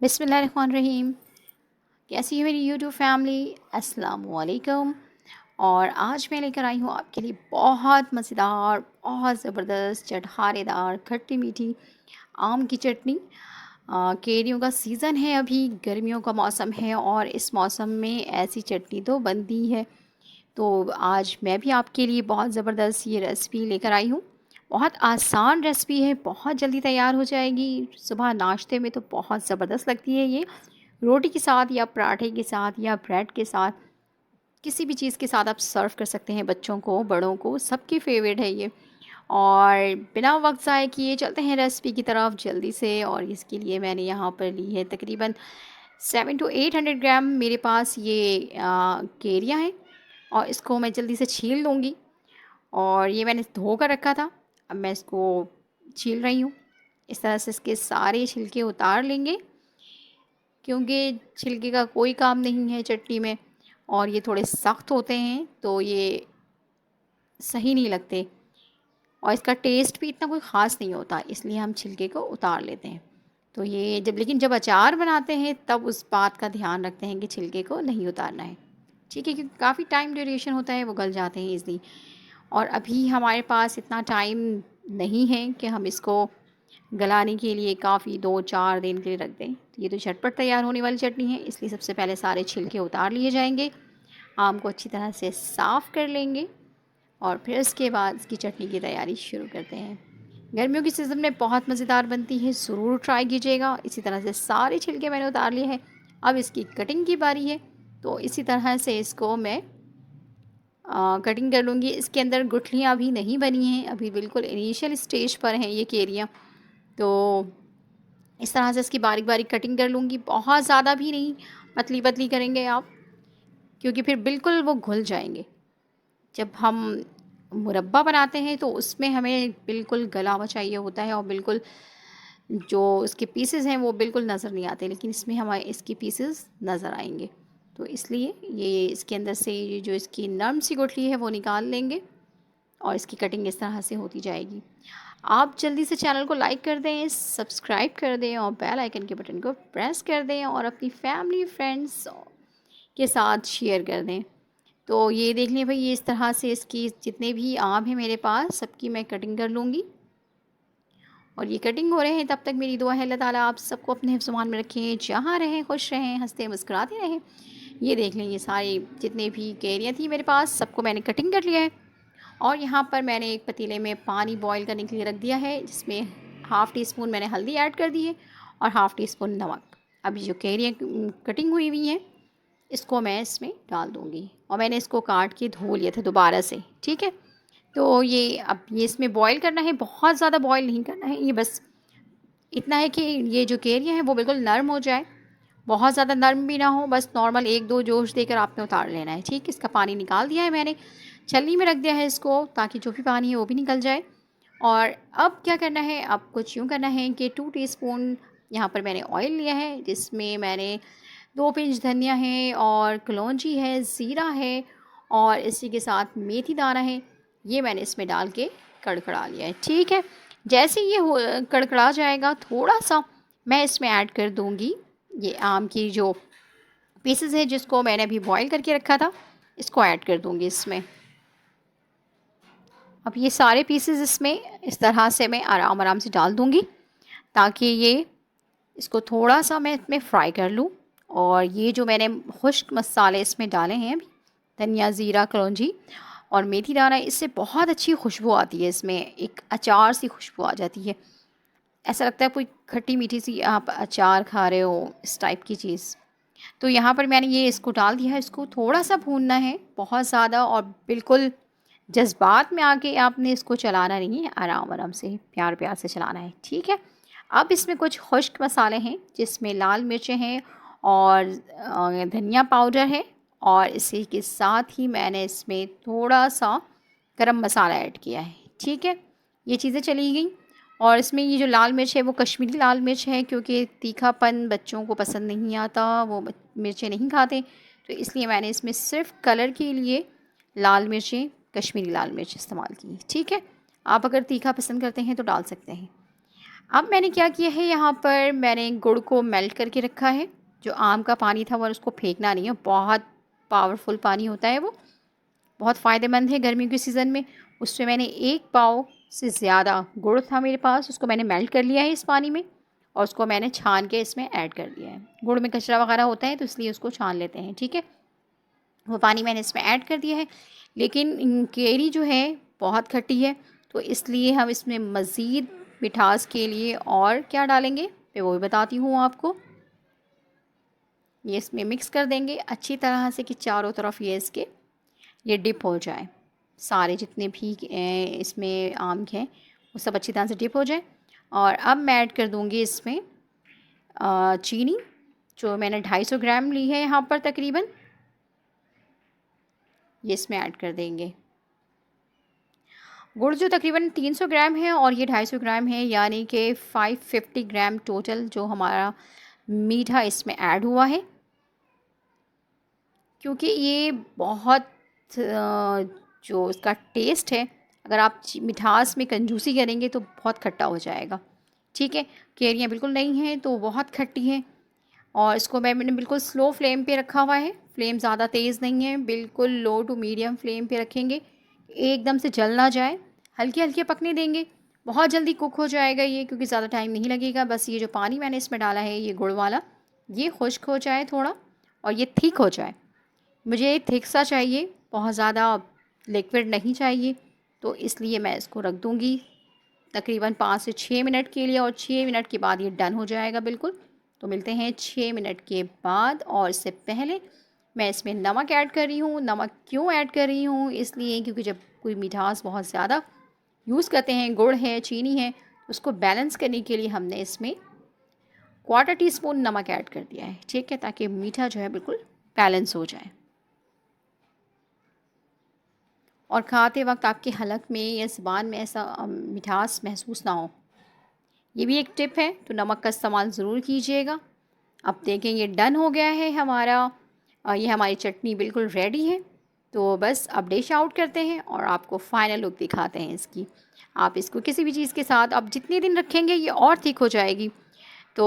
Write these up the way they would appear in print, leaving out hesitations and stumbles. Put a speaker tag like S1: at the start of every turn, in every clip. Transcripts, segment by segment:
S1: बिस्मिल्लाहिर्रहमानिर्रहीम। कैसी है मेरी यूट्यूब फैमिली? अस्सलामुअलैकुम। और आज मैं लेकर आई हूँ आपके लिए बहुत मज़ेदार, बहुत ज़बरदस्त, चटखारेदार, खट्टी मीठी आम की चटनी। केरियों का सीज़न है, अभी गर्मियों का मौसम है और इस मौसम में ऐसी चटनी तो बनती है। तो आज मैं भी आपके लिए बहुत ज़बरदस्त ये रेसिपी लेकर आई हूँ। बहुत आसान रेसिपी है, बहुत जल्दी तैयार हो जाएगी। सुबह नाश्ते में तो बहुत ज़बरदस्त लगती है ये। रोटी के साथ या पराठे के साथ या ब्रेड के साथ, किसी भी चीज़ के साथ आप सर्व कर सकते हैं। बच्चों को, बड़ों को, सबकी फेवरेट है ये। और बिना वक्त ज़ाय किए चलते हैं रेसिपी की तरफ जल्दी से। और इसके लिए मैंने यहाँ पर ली है तकरीबन 700 to 800 ग्राम मेरे पास ये केरियाँ हैं। और इसको मैं जल्दी से छील लूँगी। और ये मैंने धो कर रखा था, अब मैं इसको छील रही हूँ। इस तरह से इसके सारे छिलके उतार लेंगे, क्योंकि छिलके का कोई काम नहीं है चटनी में। और ये थोड़े सख्त होते हैं तो ये सही नहीं लगते, और इसका टेस्ट भी इतना कोई ख़ास नहीं होता, इसलिए हम छिलके को उतार लेते हैं। तो ये जब अचार बनाते हैं तब उस बात का ध्यान रखते हैं कि छिलके को नहीं उतारना है। ठीक है, क्योंकि काफ़ी टाइम ड्यूरेशन होता है, वो गल जाते हैं ईज़िली। और अभी हमारे पास इतना टाइम नहीं है कि हम इसको गलाने के लिए काफ़ी 2-4 दिन के लिए रख दें। तो ये तो झटपट तैयार होने वाली चटनी है, इसलिए सबसे पहले सारे छिलके उतार लिए जाएंगे। आम को अच्छी तरह से साफ़ कर लेंगे और फिर उसके बाद इसकी चटनी की तैयारी शुरू करते हैं। गर्मियों की सीज़न में बहुत मज़ेदार बनती है, ज़रूर ट्राई कीजिएगा। इसी तरह से सारे छिलके मैंने उतार लिए हैं। अब इसकी कटिंग की बारी है, तो इसी तरह से इसको मैं कटिंग कर लूँगी। इसके अंदर गुठलियाँ अभी नहीं बनी हैं, अभी बिल्कुल इनिशियल स्टेज पर हैं ये केरियाँ। तो इस तरह से इसकी बारीक बारीक कटिंग कर लूँगी, बहुत ज़्यादा भी नहीं, पतली पतली करेंगे आप, क्योंकि फिर बिल्कुल वो घुल जाएंगे। जब हम मुरब्बा बनाते हैं तो उसमें हमें बिल्कुल गला हुआ चाहिए होता है, और बिल्कुल जो इसके पीसेस हैं वो बिल्कुल नज़र नहीं आते, लेकिन इसमें हमारे इसके पीसेस नज़र आएंगे। तो इसलिए ये इसके अंदर से ये जो इसकी नरम सी गुठली है वो निकाल लेंगे, और इसकी कटिंग इस तरह से होती जाएगी। आप जल्दी से चैनल को लाइक कर दें, सब्सक्राइब कर दें और बेल आइकन के बटन को प्रेस कर दें, और अपनी फैमिली फ्रेंड्स के साथ शेयर कर दें। तो ये देख लें भाई, ये इस तरह से इसकी जितने भी आम हैं मेरे पास, सबकी मैं कटिंग कर लूँगी। और ये कटिंग हो रहे हैं तब तक मेरी दुआ है अल्लाह ताला आप सबको अपने हिफ्ज़-ओ-मान में रखें, जहाँ रहें खुश रहें, हंसते मुस्कुराते रहें। ये देख लें, ये सारी जितने भी कैरियाँ थी मेरे पास, सबको मैंने कटिंग कर लिया है। और यहाँ पर मैंने एक पतीले में पानी बॉईल करने के लिए रख दिया है, जिसमें हाफ़ टी स्पून मैंने हल्दी ऐड कर दी है और हाफ़ टी स्पून नमक। अब ये जो कैरियाँ कटिंग हुई हुई हैं, इसको मैं इसमें डाल दूँगी। और मैंने इसको काट के धो लिया था दोबारा से, ठीक है। तो ये अब ये इसमें बॉईल करना है, बहुत ज़्यादा बॉईल नहीं करना है, ये बस इतना है कि ये जो केरियाँ हैं वो बिल्कुल नरम हो जाए। बहुत ज़्यादा नरम भी ना हो, बस नॉर्मल 1-2 जोश देकर आपने उतार लेना है, ठीक। इसका पानी निकाल दिया है मैंने, छलनी में रख दिया है इसको, ताकि जो भी पानी है वो भी निकल जाए। और अब क्या करना है, अब कुछ यूँ करना है कि 2 टीस्पून यहाँ पर मैंने ऑयल लिया है, जिसमें मैंने 2 पिंच धनिया है और कलौंजी है, ज़ीरा है और इसी के साथ मेथी दाना है। ये मैंने इसमें डाल के कड़कड़ा लिया है, ठीक है। जैसे ये हो कड़कड़ा जाएगा थोड़ा-सा, मैं इसमें ऐड कर दूँगी ये आम की जो पीसेस है, जिसको मैंने अभी बॉईल करके रखा था, इसको ऐड कर दूँगी इसमें। अब ये सारे पीसेस इसमें इस तरह से मैं आराम-आराम से डाल दूँगी, ताकि ये इसको थोड़ा-सा मैं इसमें फ्राई कर लूँ। और ये जो मैंने खुश्क मसाले इसमें डाले हैं अभी, धनिया, ज़ीरा, कलौंजी और मेथी दाना, इससे बहुत अच्छी खुशबू आती है, इसमें एक अचार सी खुशबू आ जाती है। ऐसा लगता है कोई खट्टी मीठी सी आप अचार खा रहे हो, इस टाइप की चीज़। तो यहाँ पर मैंने ये इसको डाल दिया है, इसको थोड़ा-सा भूनना है, बहुत ज़्यादा और बिल्कुल जज़्बात में आके आपने इसको चलाना नहीं है, आराम-आराम से, प्यार-प्यार से चलाना है, ठीक है। अब इसमें कुछ खुश्क मसाले हैं, जिसमें लाल मिर्चें हैं और धनिया पाउडर है, और इसी के साथ ही मैंने इसमें थोड़ा-सा गरम मसाला ऐड किया है, ठीक है। ये चीज़ें चली गई। और इसमें ये जो लाल मिर्च है वो कश्मीरी लाल मिर्च है, क्योंकि तीखापन बच्चों को पसंद नहीं आता, वो मिर्चें नहीं खाते, तो इसलिए मैंने इसमें सिर्फ कलर के लिए लाल मिर्चें, कश्मीरी लाल मिर्च इस्तेमाल की, ठीक है। आप अगर तीखा पसंद करते हैं तो डाल सकते हैं। अब मैंने क्या किया है, यहाँ पर मैंने गुड़ को मेल्ट करके रखा है। जो आम का पानी था वो उसको फेंकना नहीं है, बहुत पावरफुल पानी होता है वो, बहुत फ़ायदेमंद है गर्मियों के सीज़न में। उसमें मैंने 1 पाव से ज़्यादा गुड़ था मेरे पास, उसको मैंने मेल्ट कर लिया है इस पानी में और उसको मैंने छान के इसमें ऐड कर दिया है। गुड़ में कचरा वगैरह होता है तो इसलिए उसको छान लेते हैं, ठीक है। वो पानी मैंने इसमें ऐड कर दिया है। लेकिन केरी जो है बहुत खट्टी है, तो इसलिए हम इसमें मज़ीद मिठास के लिए और क्या डालेंगे मैं वो भी बताती हूँ आपको। ये इसमें मिक्स कर देंगे अच्छी तरह से कि चारों तरफ ये डिप हो जाए। सारे जितने भी इसमें आम हैं वो सब अच्छी तरह से डिप हो जाए। और अब मैं ऐड कर दूँगी इसमें चीनी, जो मैंने 250 ग्राम ली है यहाँ पर तकरीबन, ये इसमें ऐड कर देंगे। गुड़ जो तकरीबन 300 ग्राम है और ये 250 ग्राम है, यानी कि 550 ग्राम टोटल जो हमारा मीठा इसमें ऐड हुआ है। क्योंकि ये बहुत जो इसका टेस्ट है, अगर आप मिठास में कंजूसी करेंगे तो बहुत खट्टा हो जाएगा, ठीक है। कैरियाँ बिल्कुल नहीं हैं तो बहुत खट्टी हैं। और इसको मैंने बिल्कुल स्लो फ्लेम पे रखा हुआ है, फ्लेम ज़्यादा तेज़ नहीं है, बिल्कुल लो टू मीडियम फ्लेम पे रखेंगे, एकदम से जल ना जाए, हल्के हल्के पकने देंगे। बहुत जल्दी कुक हो जाएगा ये, क्योंकि ज़्यादा टाइम नहीं लगेगा। बस ये जो पानी मैंने इसमें डाला है ये गुड़ वाला, ये खुश्क हो जाए थोड़ा और ये थिक हो जाए। मुझे थिक सा चाहिए, बहुत ज़्यादा लिक्विड नहीं चाहिए, तो इसलिए मैं इसको रख दूँगी तकरीबन 5 से 6 मिनट के लिए और 6 मिनट के बाद ये डन हो जाएगा बिल्कुल। तो मिलते हैं 6 मिनट के बाद। और इससे पहले मैं इसमें नमक ऐड कर रही हूँ। नमक क्यों ऐड कर रही हूँ? इसलिए क्योंकि जब कोई मिठास बहुत ज़्यादा यूज़ करते हैं, गुड़ है, चीनी है, उसको बैलेंस करने के लिए हमने इसमें 1/4 टीस्पून नमक ऐड कर दिया है, ठीक है, ताकि मीठा जो है बिल्कुल बैलेंस हो जाए और खाते वक्त आपके हलक में या ज़ुबान में ऐसा मिठास महसूस ना हो। ये भी एक टिप है, तो नमक का इस्तेमाल ज़रूर कीजिएगा। अब देखें ये डन हो गया है हमारा, ये हमारी चटनी बिल्कुल रेडी है। तो बस अब डिश आउट करते हैं और आपको फ़ाइनल लुक दिखाते हैं इसकी। आप इसको किसी भी चीज़ के साथ अब जितने दिन रखेंगे ये और थिक हो जाएगी। तो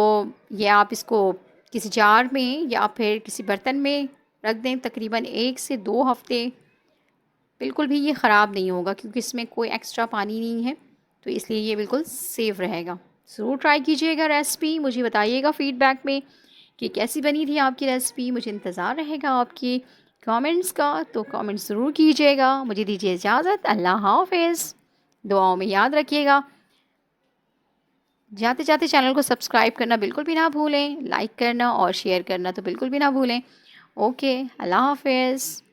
S1: ये आप इसको किसी जार में या फिर किसी बर्तन में रख दें तकरीबन 1 से 2 हफ़्ते, बिल्कुल भी ये ख़राब नहीं होगा क्योंकि इसमें कोई एक्स्ट्रा पानी नहीं है, तो इसलिए ये बिल्कुल सेफ़ रहेगा। ज़रूर ट्राई कीजिएगा रेसिपी, मुझे बताइएगा फ़ीडबैक में कि कैसी बनी थी आपकी रेसिपी। मुझे इंतज़ार रहेगा आपके कमेंट्स का, तो कमेंट्स ज़रूर कीजिएगा। मुझे दीजिए इजाज़त, अल्लाह हाफ़िज़। दुआओं में याद रखिएगा। जाते जाते चैनल को सब्सक्राइब करना बिल्कुल भी ना भूलें, लाइक करना और शेयर करना तो बिल्कुल भी ना भूलें। ओके, अल्लाह हाफ़िज़।